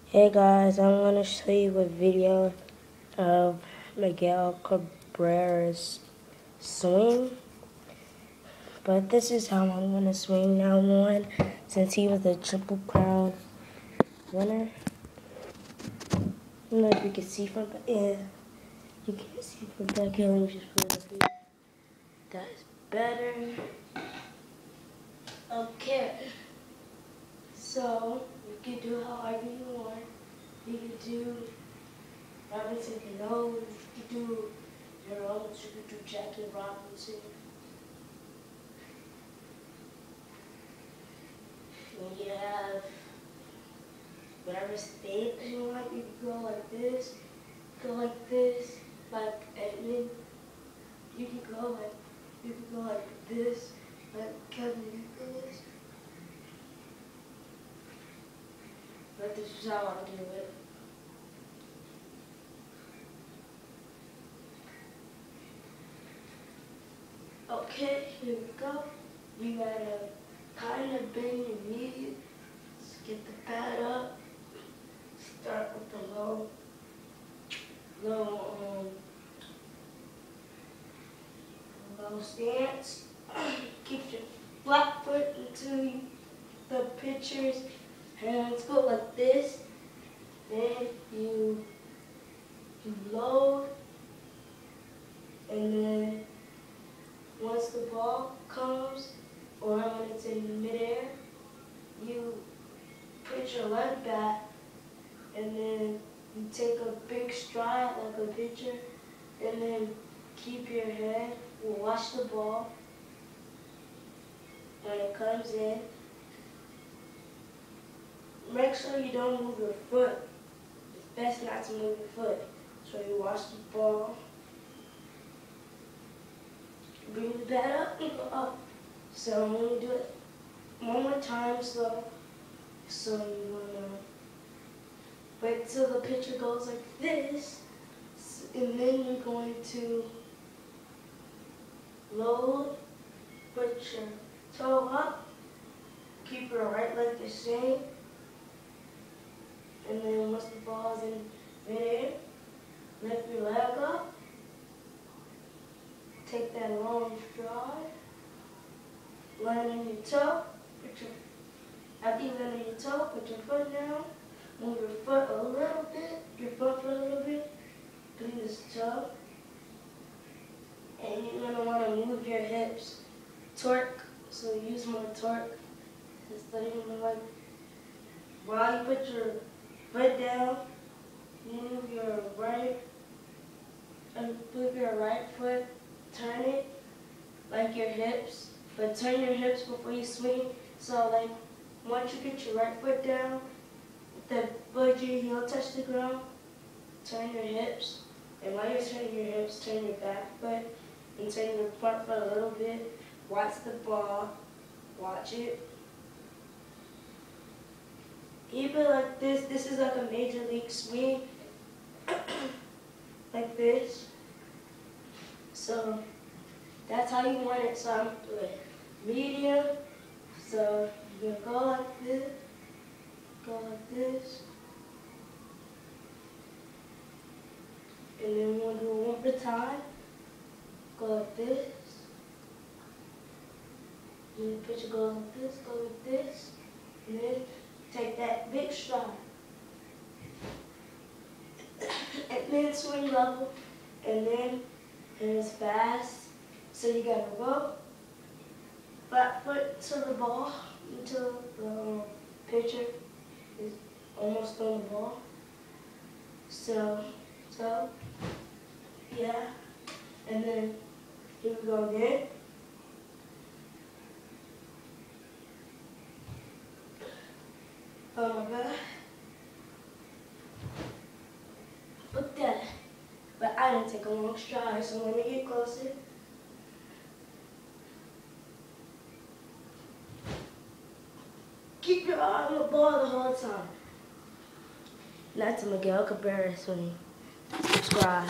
Hey guys, I'm going to show you a video of Miguel Cabrera's swing. But this is how I'm going to swing now one, since he was the Triple Crown winner. I don't know if you can see from back. Yeah, you can't see from back here. Let me just put it up here. That's better. Okay. So, you can do however you want. You can do Robinson Cano, you could do Jerome, you could do Jackie Robinson. And you have whatever stance you want. You can go like this, like Edmund. You can go like this, like Kevin Nicholas. But this is how I do it. Okay, here we go. You gotta kind of bend your knee. Let's get the pad up. Start with the low stance. Keep your flat foot into the pitcher's hands. Go like this. Then you load, and then once the ball comes, or when it's in midair, you put your leg back, and then you take a big stride like a pitcher, and then keep your head, watch the ball when it comes in. Make sure you don't move your foot. It's best not to move your foot. So you watch the ball, bring the bat up and go up. So I'm going to do it one more time slow. So you want to wait till the pitcher goes like this, and then you're going to load, put your toe up, keep your right leg the same, and then once the ball is in midair, lift your leg up, take that long stride, land on your toe, after you land on your toe, put your foot down, move your foot a little bit, through this toe, and you're going to want to move your hips, torque, so use more torque, instead of like, while you put your foot down, move your right foot, turn it like your hips, but turn your hips before you swing. So like once you get your right foot down, the budge your heel touch the ground, turn your hips, and while you're turning your hips, turn your back foot and turn your front foot a little bit. Watch the ball, watch it. Keep it like this. This is like a major league swing, like this. So that's how you want it. So I'm doing medium. So you're gonna go like this, and then we'll do it one more time. Go like this. And the pitcher goes like this, go like this, and then take that big stride. And then swing level, and then it's fast. So you gotta go flat foot to the ball until the pitcher is almost on the ball. So yeah, and then here we go again. Oh my God. Look at that. But I didn't take a long stride, so let me get closer. Keep your eye on the ball the whole time. That's Miguel Cabrera swing. Subscribe.